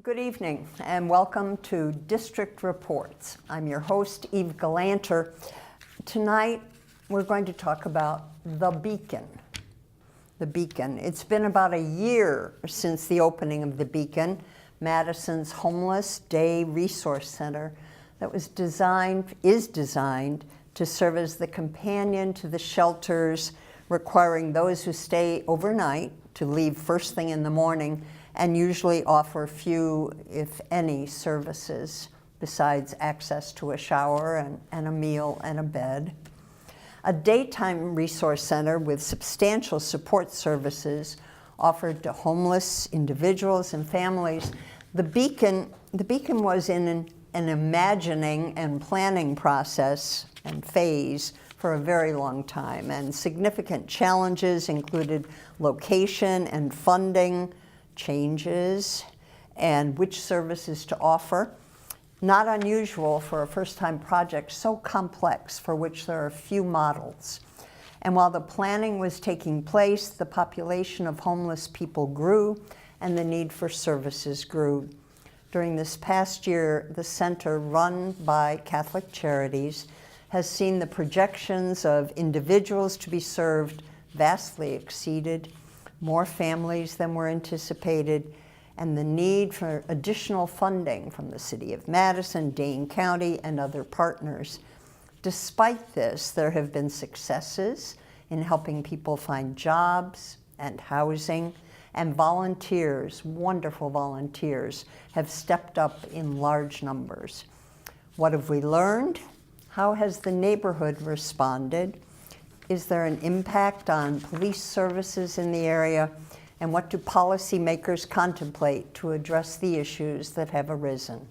Good evening and welcome to District Reports. I'm your host, Eve Galanter. Tonight we're going to talk about the Beacon. The Beacon. It's been about a year since the opening of the Beacon, Madison's homeless day resource center that is designed to serve as the companion to the shelters, requiring those who stay overnight to leave first thing in the morning and usually offer few, if any, services besides access to a shower and a meal and a bed. A daytime resource center with substantial support services offered to homeless individuals and families. The Beacon was in an imagining and planning process and phase for a very long time, and significant challenges included location and funding changes and which services to offer. Not unusual for a first-time project so complex for which there are few models. And while the planning was taking place, the population of homeless people grew and the need for services grew. During this past year, the center, run by Catholic Charities, has seen the projections of individuals to be served vastly exceeded, more families than were anticipated, and the need for additional funding from the City of Madison, Dane County, and other partners. Despite this, there have been successes in helping people find jobs and housing, and volunteers, wonderful volunteers, have stepped up in large numbers. What have we learned? How has the neighborhood responded? Is there an impact on police services in the area? And what do policymakers contemplate to address the issues that have arisen?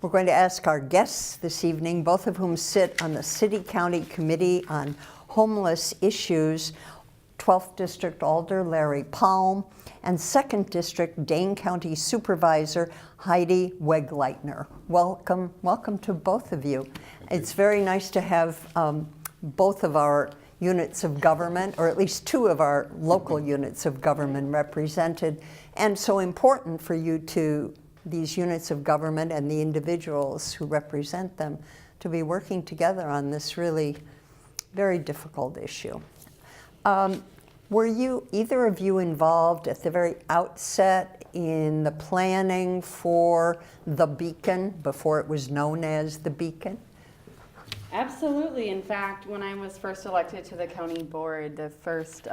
We're going to ask our guests this evening, both of whom sit on the City County Committee on Homeless Issues, 12th District Alder Larry Palm, and 2nd District Dane County Supervisor Heidi Wegleitner. Welcome to both of you. It's very nice to have both of our units of government, or at least two of our local units of government represented, and so important for you to, these units of government and the individuals who represent them, to be working together on this really very difficult issue. Were you, either of you, involved at the very outset in the planning for the Beacon before it was known as the Beacon? Absolutely. In fact, when I was first elected to the county board, the first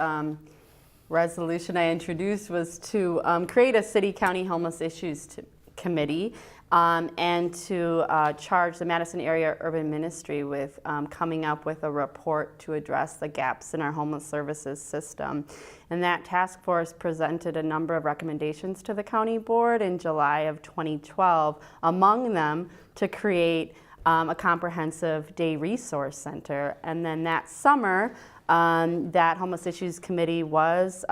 resolution I introduced was to create a city-county homeless issues committee and to charge the Madison area urban ministry with coming up with a report to address the gaps in our homeless services system. And that task force presented a number of recommendations to the county board in July of 2012, among them to create a comprehensive day resource center. And then that summer, that Homeless Issues Committee was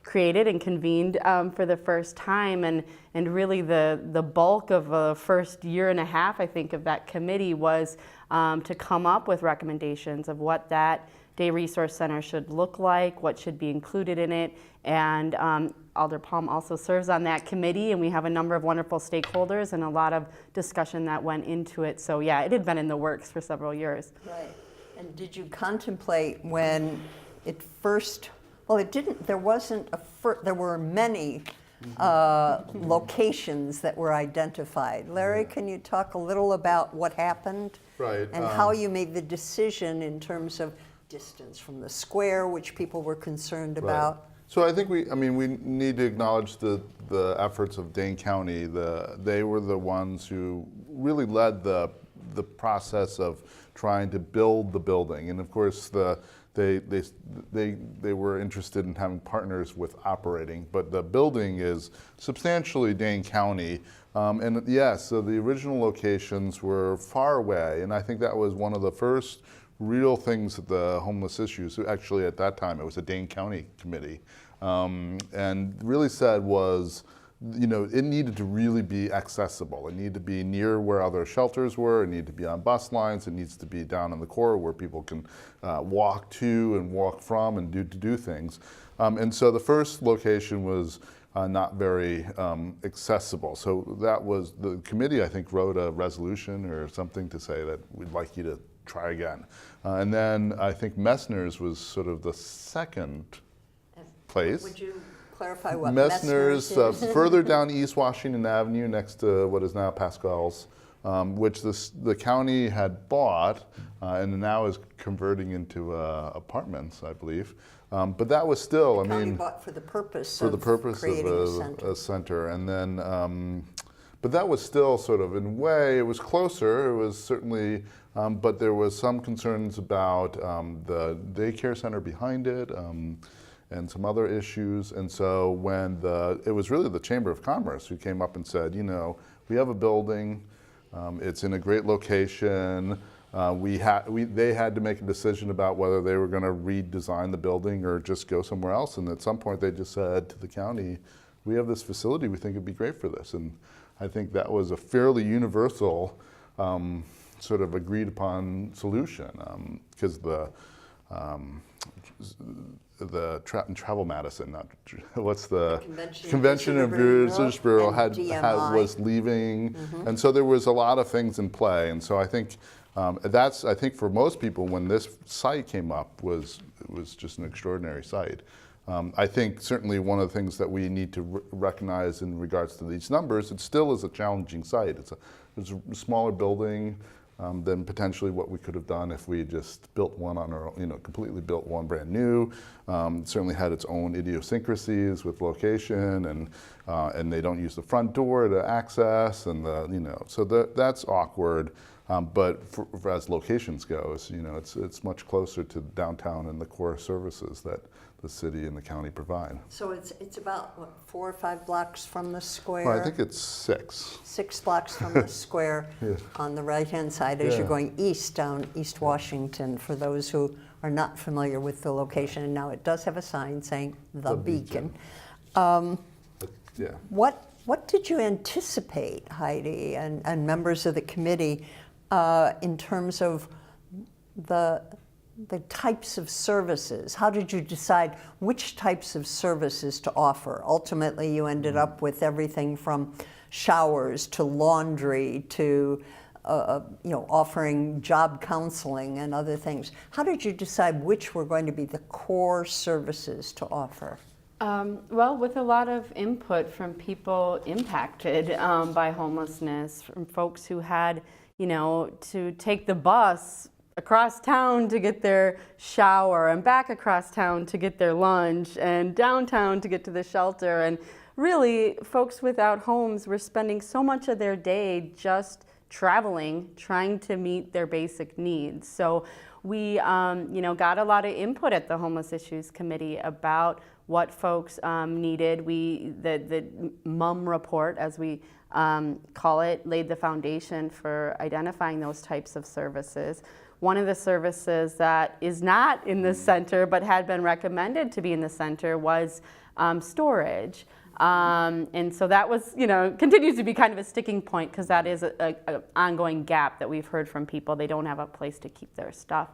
created and convened for the first time. And really the bulk of the first year and a half, I think, of that committee was to come up with recommendations of what that day resource center should look like, what should be included in it. And Alder Palm also serves on that committee, and we have a number of wonderful stakeholders and a lot of discussion that went into it. So yeah, it had been in the works for several years. Right. And did you contemplate when it first, well, it didn't, there wasn't there were many locations that were identified. Larry, can you talk a little about what happened? Right. And how you made the decision in terms of distance from the square, which people were concerned about? So I think we need to acknowledge the efforts of Dane County. They were the ones who really led the process of trying to build the building, and of course they were interested in having partners with operating. But the building is substantially Dane County, and yes, so the original locations were far away, and I think that was one of the first real things that the homeless issues, actually at that time it was a Dane County committee, and really said was, you know, it needed to really be accessible. It needed to be near where other shelters were. It needed to be on bus lines. It needs to be down in the core where people can walk to and walk from and do things. And so the first location was not very accessible. So that was, the committee, I think, wrote a resolution or something to say that we'd like you to try again. And then I think Messner's was sort of the second place. Would you clarify what Messner's Messner's is? further down East Washington Avenue next to what is now Pascal's, which the county had bought and now is converting into apartments, I believe. But that was still, The county bought for the purpose of creating a center. And then, but that was still sort of, in a way, it was closer. It was certainly, but there was some concerns about the daycare center behind it and some other issues. And so when it was really the Chamber of Commerce who came up and said, you know, we have a building, it's in a great location. They had to make a decision about whether they were going to redesign the building or just go somewhere else. And at some point they just said to the county, we have this facility, we think it'd be great for this. And I think that was a fairly universal sort of agreed upon solution because Travel Madison, not what's the Convention and Visitors Bureau was leaving, and so there was a lot of things in play. And so I think I think for most people, when this site came up, it was just an extraordinary site. I think certainly one of the things that we need to recognize in regards to these numbers, it still is a challenging site. It's a smaller building than potentially what we could have done if we just built one on our own, completely built one brand new. It certainly had its own idiosyncrasies with location, and they don't use the front door to access, and so that's awkward. But as locations goes, it's much closer to downtown and the core services that the city and the county provide. So it's about, what, 4 or 5 blocks from the square? Well, I think it's 6. 6 blocks from the square on the right-hand side as you're going east down East Washington, for those who are not familiar with the location. And now it does have a sign saying The Beacon. What did you anticipate, Heidi, and members of the committee, in terms of the types of services? How did you decide which types of services to offer? Ultimately, you ended up with everything from showers to laundry to offering job counseling and other things. How did you decide which were going to be the core services to offer? Well, with a lot of input from people impacted by homelessness, from folks who had to take the bus across town to get their shower and back across town to get their lunch and downtown to get to the shelter. And really, folks without homes were spending so much of their day just traveling, trying to meet their basic needs. So we, got a lot of input at the Homeless Issues Committee about what folks needed. The MUM report, as we call it, laid the foundation for identifying those types of services. One of the services that is not in the center but had been recommended to be in the center was storage. And so that was, continues to be kind of a sticking point because that is an ongoing gap that we've heard from people. They don't have a place to keep their stuff.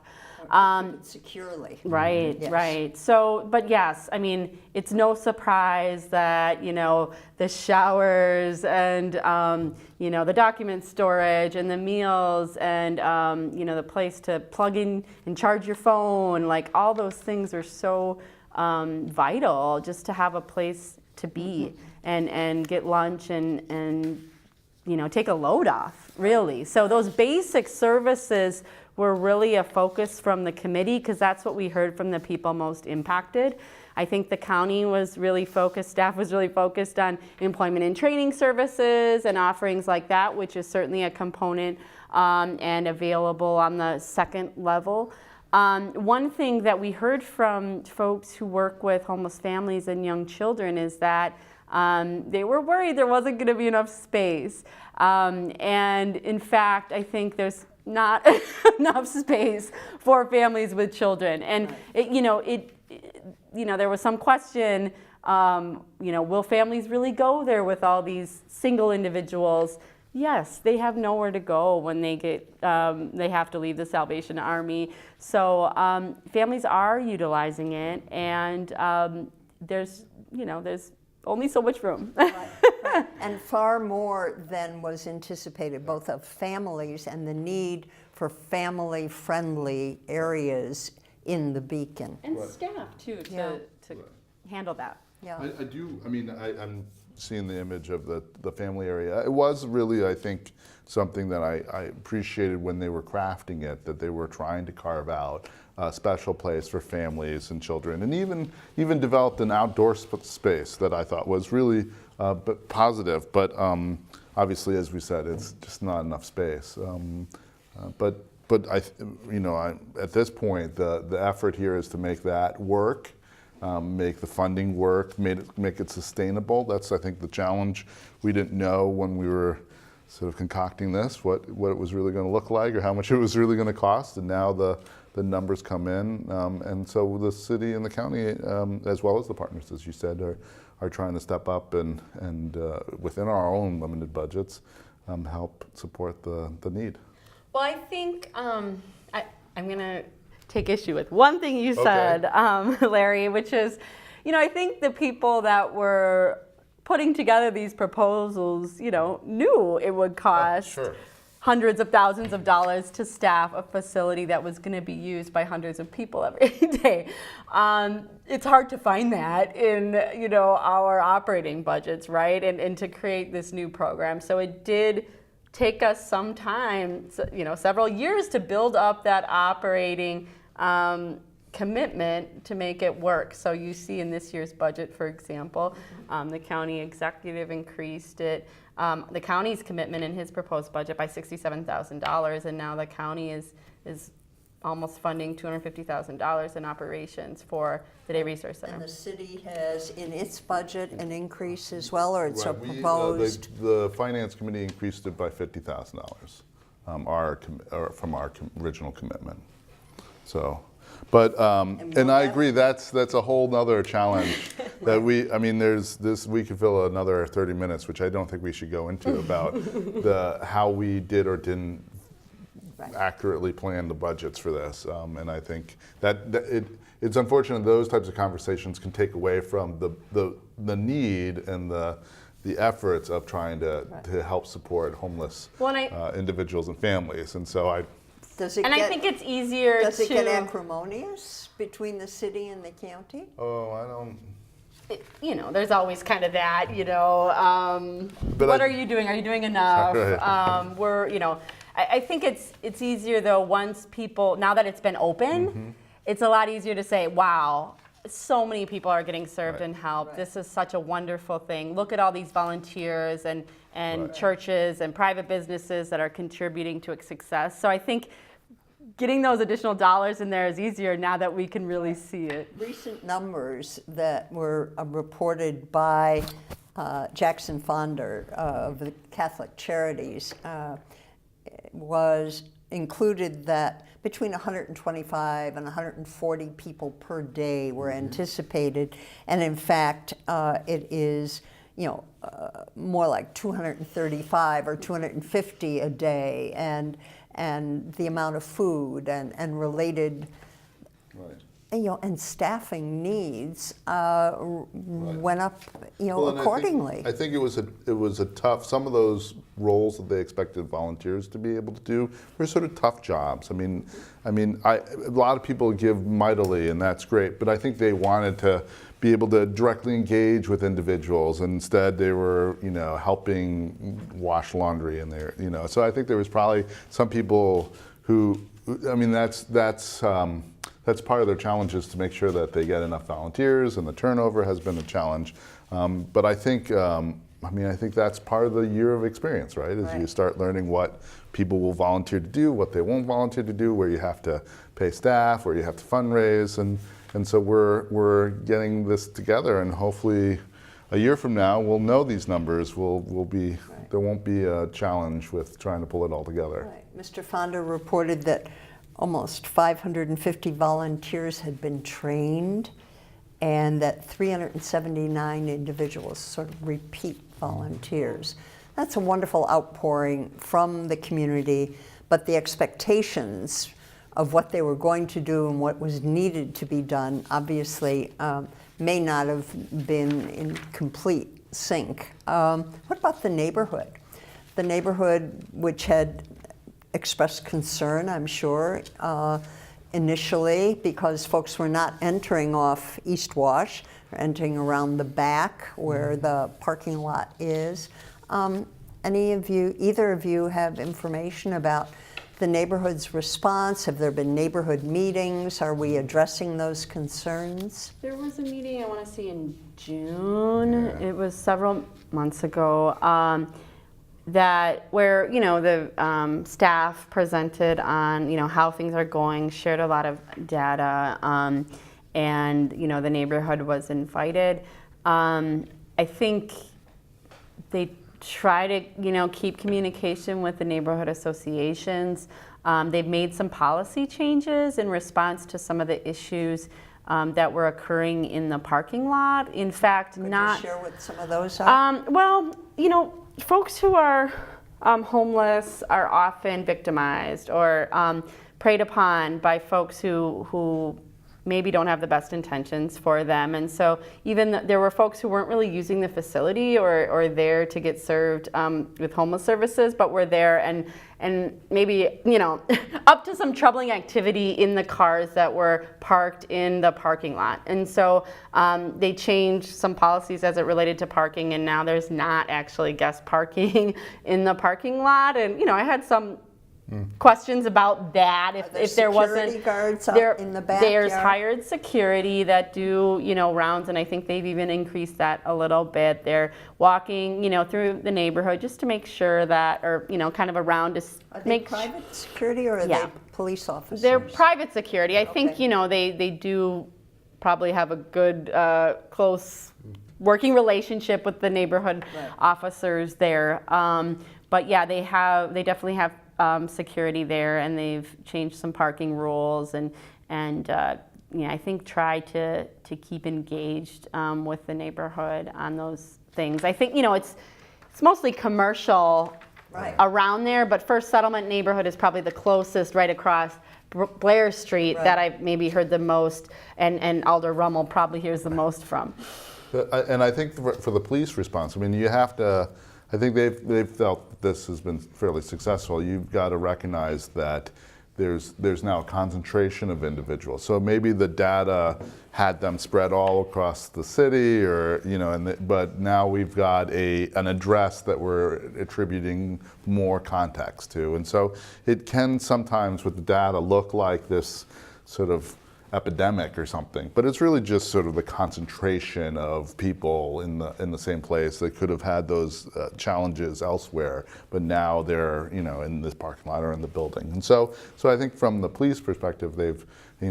Securely. Right, yes. Right. So, but yes, I mean, it's no surprise that, the showers and, the document storage and the meals and, the place to plug in and charge your phone, like all those things are so vital just to have a place to be and get lunch and take a load off, really. So those basic services were really a focus from the committee because that's what we heard from the people most impacted. I think the county was really focused, staff was really focused on employment and training services and offerings like that, which is certainly a component and available on the second level. One thing that we heard from folks who work with homeless families and young children is that they were worried there wasn't going to be enough space. And in fact, I think there's not enough space for families with children. And there was some question, will families really go there with all these single individuals? Yes, they have nowhere to go when they have to leave the Salvation Army. So families are utilizing it, and there's only so much room. Right. And far more than was anticipated, both of families and the need for family-friendly areas in the Beacon. And staff too, to handle that. Yeah. I do, I mean, I'm seeing the image of the family area. It was really, I think, something that I appreciated when they were crafting it, that they were trying to carve out a special place for families and children, and even developed an outdoor space that I thought was really positive. But obviously, as we said, it's just not enough space. But at this point, the effort here is to make that work. Make the funding work, make it sustainable. That's, I think, the challenge. We didn't know when we were sort of concocting this what it was really going to look like or how much it was really going to cost, and now the numbers come in, and so the city and the county, as well as the partners, as you said, are trying to step up and within our own limited budgets, help support the need. Well, I think I'm going to take issue with one thing you said, Larry, which is, I think the people that were putting together these proposals, knew it would cost hundreds of thousands of dollars to staff a facility that was going to be used by hundreds of people every day. It's hard to find that in, our operating budgets, right? And to create this new program. So it did take us some time, several years to build up that operating commitment to make it work. So you see in this year's budget, for example, the county executive increased it, the county's commitment in his proposed budget by $67,000, and now the county is almost funding $250,000 in operations for the Day Resource Center. And the city has in its budget an increase as well, or it's Right. a proposed? The finance committee increased it by $50,000, from our original commitment. So, but and I agree, that's a whole nother challenge that we could fill another 30 minutes, which I don't think we should go into about how we did or didn't accurately plan the budgets for this, and I think that it's unfortunate those types of conversations can take away from the need and the efforts of trying to help support homeless individuals and families, and so I think it's easier Does it get acrimonious between the city and the county? Oh, I don't. There's always kind of that, what are you doing? Are you doing enough? I think it's easier though once people, now that it's been open, it's a lot easier to say, wow, so many people are getting served and helped. This is such a wonderful thing. Look at all these volunteers and churches and private businesses that are contributing to its success. So I think getting those additional dollars in there is easier now that we can really see it. Recent numbers that were reported by Jackson Fonder of the Catholic Charities included that between 125 and 140 people per day were anticipated, and in fact it is more like 235 or 250 a day, and the amount of food and related and staffing needs went up accordingly. I think it was a tough. Some of those roles that they expected volunteers to be able to do were sort of tough jobs. A lot of people give mightily, and that's great. But I think they wanted to be able to directly engage with individuals, and instead they were helping wash laundry in there. So I think there was probably some people who. That's part of their challenge, is to make sure that they get enough volunteers, and the turnover has been a challenge. But I think, I think that's part of the year of experience, right? As you start learning what people will volunteer to do, what they won't volunteer to do, where you have to pay staff, where you have to fundraise, and so we're getting this together, and hopefully a year from now we'll know these numbers. There won't be a challenge with trying to pull it all together. Right. Mr. Fonda reported that almost 550 volunteers had been trained, and that 379 individuals, sort of repeat volunteers. That's a wonderful outpouring from the community, but the expectations of what they were going to do and what was needed to be done obviously may not have been in complete sync. What about the neighborhood? The neighborhood, which had expressed concern, I'm sure, initially, because folks were not entering off East Wash, entering around the back where the parking lot is. Either of you have information about the neighborhood's response? Have there been neighborhood meetings? Are we addressing those concerns? There was a meeting, I want to say in June. Yeah. It was several months ago. Where the staff presented on how things are going, shared a lot of data, and the neighborhood was invited. I think they try to keep communication with the neighborhood associations. They've made some policy changes in response to some of the issues that were occurring in the parking lot. In fact, Could you share what some of those are? Well, folks who are homeless are often victimized or preyed upon by folks who maybe don't have the best intentions for them. And so even there were folks who weren't really using the facility or there to get served with homeless services, but were there and maybe, up to some troubling activity in the cars that were parked in the parking lot. And so they changed some policies as it related to parking, and now there's not actually guest parking in the parking lot. And, I had some questions about that. If there wasn't security guards out in the backyard? There's hired security that do rounds, and I think they've even increased that a little bit. They're walking through the neighborhood just to make sure that, or kind of around to are they private security or are they police officers? They're private security. I think Okay. they do probably have a good close working relationship with the neighborhood officers there. But yeah, they definitely have security there, and they've changed some parking rules and I think try to keep engaged with the neighborhood on those things. I think it's mostly commercial around there, but First Settlement neighborhood is probably the closest right across Blair Street that I've maybe heard the most, and Alder Rummel probably hears the most from. And I think for the police response, you have to, I think they've felt that this has been fairly successful. You've got to recognize that there's now a concentration of individuals. So maybe the data had them spread all across the city, or but now we've got an address that we're attributing more context to, and so it can sometimes with the data look like this sort of epidemic or something, but it's really just sort of the concentration of people in the same place that could have had those challenges elsewhere, but now they're in this parking lot or in the building. And so I think from the police perspective, they've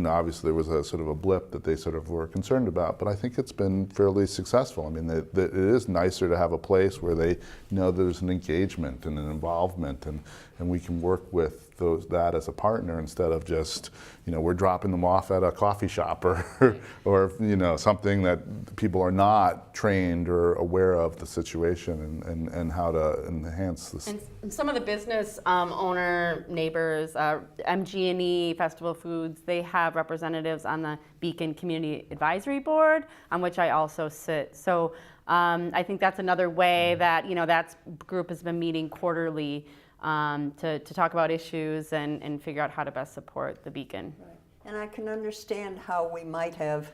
obviously there was a sort of a blip that they sort of were concerned about, but I think it's been fairly successful. It is nicer to have a place where they know there's an engagement and an involvement, and we can work with that as a partner instead of just we're dropping them off at a coffee shop or something that people are not trained or aware of the situation and how to enhance this. And some of the business owner neighbors, MG&E, Festival Foods, they have representatives on the Beacon Community Advisory Board, on which I also sit. So I think that's another way that that group has been meeting quarterly to talk about issues and figure out how to best support the Beacon. Right. And I can understand how we might have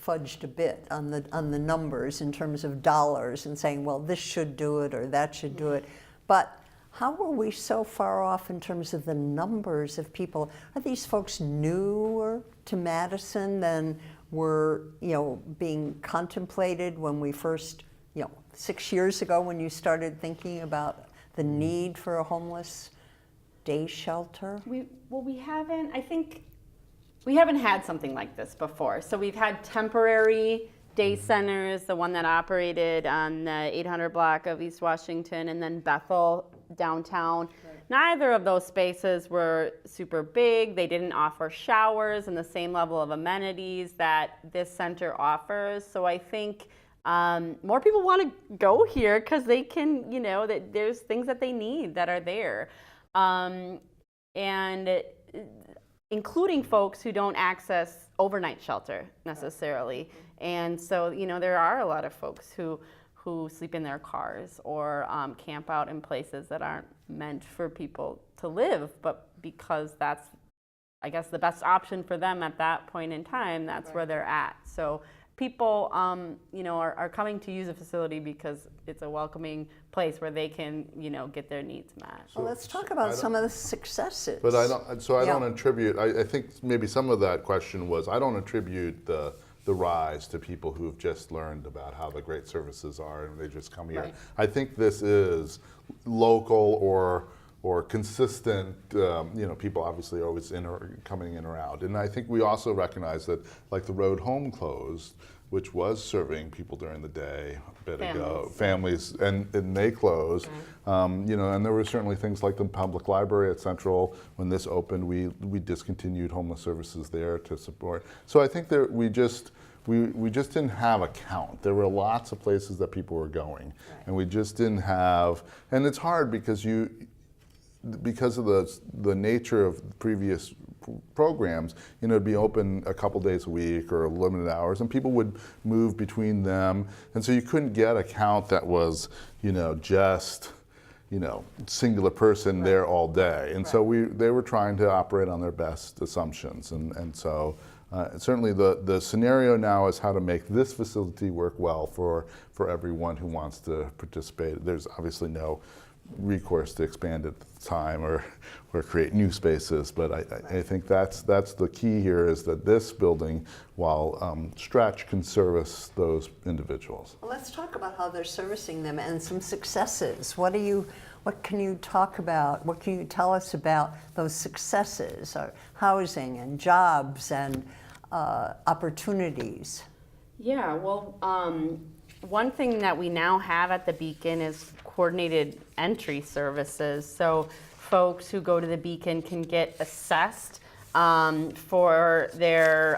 fudged a bit on the numbers in terms of dollars and saying, well, this should do it or that should do it. But how were we so far off in terms of the numbers of people? Are these folks newer to Madison than were being contemplated when we first, 6 years ago when you started thinking about the need for a homeless day shelter? We haven't had something like this before. So we've had temporary day centers, the one that operated on the 800 block of East Washington, and then Bethel downtown. Right. Neither of those spaces were super big. They didn't offer showers and the same level of amenities that this center offers. So I think more people want to go here because they can, that there's things that they need that are there. And including folks who don't access overnight shelter necessarily. And so, there are a lot of folks who sleep in their cars or camp out in places that aren't meant for people to live, but because that's, I guess, the best option for them at that point in time, that's where they're at. So people, are coming to use a facility because it's a welcoming place where they can, get their needs met. Well, let's talk about some of the successes. But I don't attribute, I think maybe some of that question was, I don't attribute the rise to people who've just learned about how the great services are and they just come here. Right. I think this local or consistent, people obviously are always coming in or out. And I think we also recognize that, like the road home closed, which was serving people during the day a bit ago, families, and they closed. And there were certainly things like the public library at Central. When this opened, we discontinued homeless services there to support. So I think that we just didn't have a count. There were lots of places that people were going, and we just didn't have. And it's hard because of the nature of previous programs, it'd be open a couple days a week or limited hours, and people would move between them, and so you couldn't get a count that was, just, singular person there all day, and so they were trying to operate on their best assumptions, and so certainly the scenario now is how to make this facility work well for everyone who wants to participate. There's obviously no recourse to expand at the time or create new spaces, but I think that's the key here, is that this building, while stretched, can service those individuals. Well, let's talk about how they're servicing them and some successes. What can you talk about? What can you tell us about those successes, housing and jobs and opportunities? Yeah, well, one thing that we now have at the Beacon is coordinated entry services. So folks who go to the Beacon can get assessed for their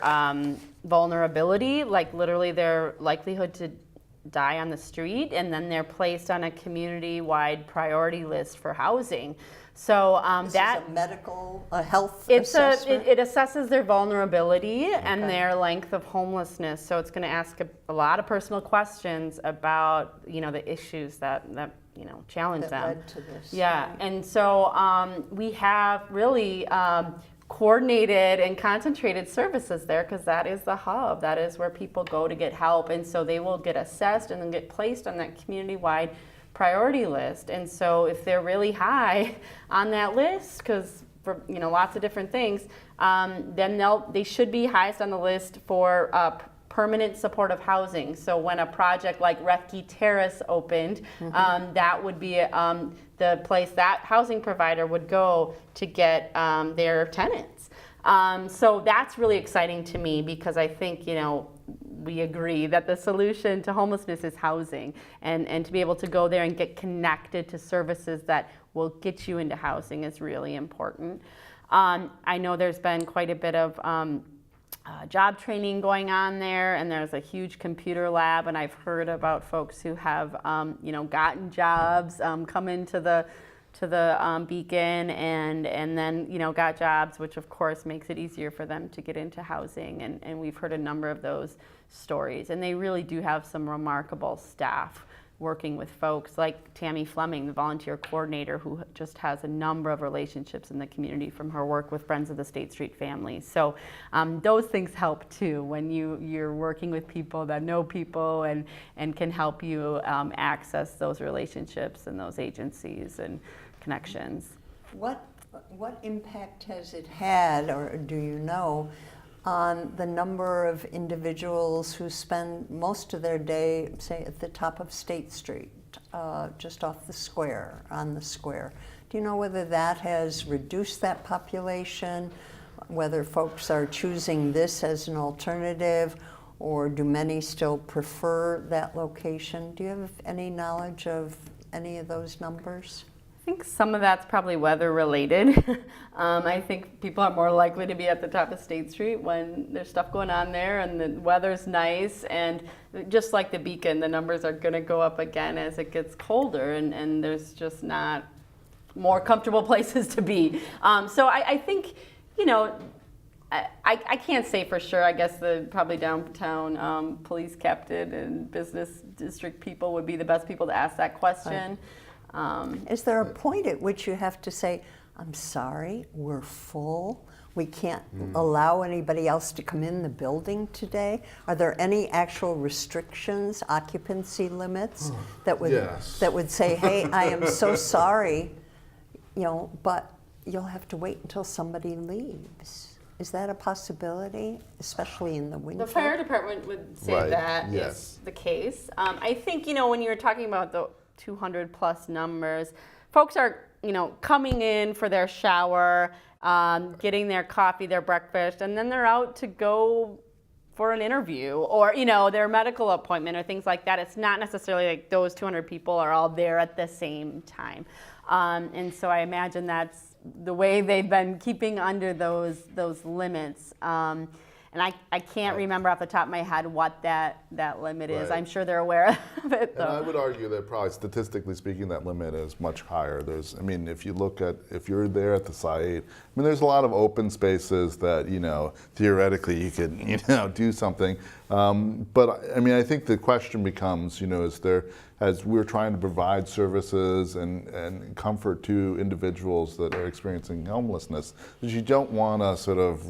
vulnerability, like literally their likelihood to die on the street, and then they're placed on a community-wide priority list for housing. So This that is a health assessment? It assesses their vulnerability and their length of homelessness. So it's going to ask a lot of personal questions about the issues that challenge them. Led to this. Yeah, and so we have really coordinated and concentrated services there, because that is the hub. That is where people go to get help, and so they will get assessed and then get placed on that community-wide priority list. And so if they're really high on that list, because for lots of different things, then they should be highest on the list for permanent supportive housing. So when a project like Refke Terrace opened, that would be the place that housing provider would go to get their tenants. So that's really exciting to me, because I think we agree that the solution to homelessness is housing, and to be able to go there and get connected to services that will get you into housing is really important. I know there's been quite a bit of job training going on there, and there's a huge computer lab, and I've heard about folks who have gotten jobs, come into the Beacon, and then got jobs, which of course makes it easier for them to get into housing, and we've heard a number of those stories, and they really do have some remarkable staff working with folks like Tammy Fleming, the volunteer coordinator, who just has a number of relationships in the community from her work with Friends of the State Street families. So those things help too, when you're working with people that know people and can help you access those relationships and those agencies and connections. What impact has it had, or do you know, on the number of individuals who spend most of their day, say, at the top of State Street, just off the square, on the square? Do you know whether that has reduced that population, whether folks are choosing this as an alternative, or do many still prefer that location? Do you have any knowledge of any of those numbers? I think some of that's probably weather related. I think people are more likely to be at the top of State Street when there's stuff going on there and the weather's nice, and just like the Beacon, the numbers are going to go up again as it gets colder, and there's just not more comfortable places to be. So I think, I can't say for sure. I guess the probably downtown police captain and business district people would be the best people to ask that question. Is there a point at which you have to say, I'm sorry, we're full, we can't allow anybody else to come in the building today? Are there any actual restrictions, occupancy limits that would that would say, hey, I am so sorry, but you'll have to wait until somebody leaves? Is that a possibility, especially in the winter? The fire department would say that is the case. I think, when you're talking about the 200 plus numbers, folks are, coming in for their shower, getting their coffee, their breakfast, and then they're out to go for an interview or, their medical appointment or things like that. It's not necessarily like those 200 people are all there at the same time. And so I imagine that's the way they've been keeping under those limits. And I can't remember off the top of my head what that limit is. I'm sure they're aware of it, though. And I would argue that probably statistically speaking, that limit is much higher. If you look at, if you're there at the site, there's a lot of open spaces that, theoretically you could, do something. But I think the question becomes, is there, as we're trying to provide services and comfort to individuals that are experiencing homelessness, that you don't want to sort of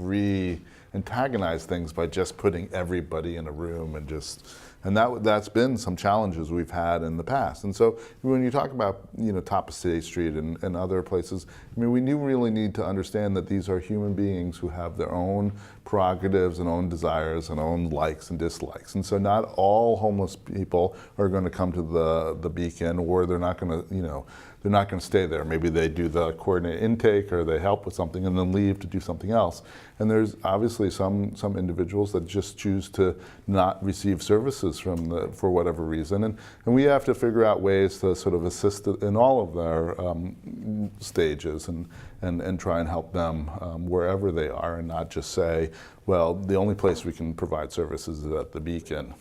antagonize things by just putting everybody in a room and that's been some challenges we've had in the past. And so when you talk about top of State Street and other places, we really need to understand that these are human beings who have their own prerogatives and own desires and own likes and dislikes. And so not all homeless people are going to come to the Beacon, or they're not going to they're not going to stay there. Maybe they do the coordinated intake or they help with something and then leave to do something else. And there's obviously some individuals that just choose to not receive services for whatever reason. And we have to figure out ways to sort of assist in all of their stages and try and help them wherever they are, and not just say, well, the only place we can provide services is at the Beacon.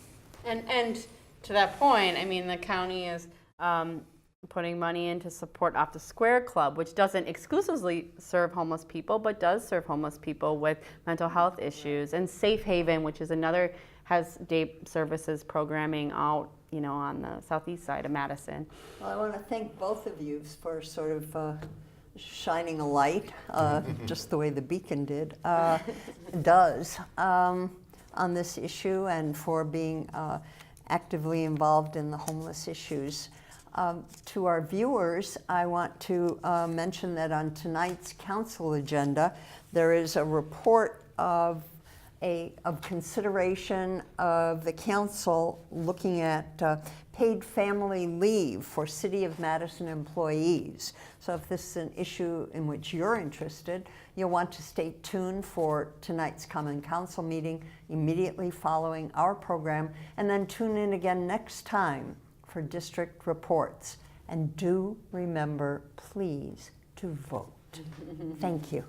And to that point, the county is putting money in to support Off the Square Club, which doesn't exclusively serve homeless people, but does serve homeless people with mental health issues. And Safe Haven, which is another, has day services programming out, on the southeast side of Madison. Well, I want to thank both of you for sort of shining a light, just the way the Beacon does, on this issue, and for being actively involved in the homeless issues. To our viewers, I want to mention that on tonight's council agenda, there is a report of consideration of the council looking at paid family leave for City of Madison employees. So if this is an issue in which you're interested, you'll want to stay tuned for tonight's Common Council meeting immediately following our program, and then tune in again next time for district reports. And do remember, please, to vote. Thank you.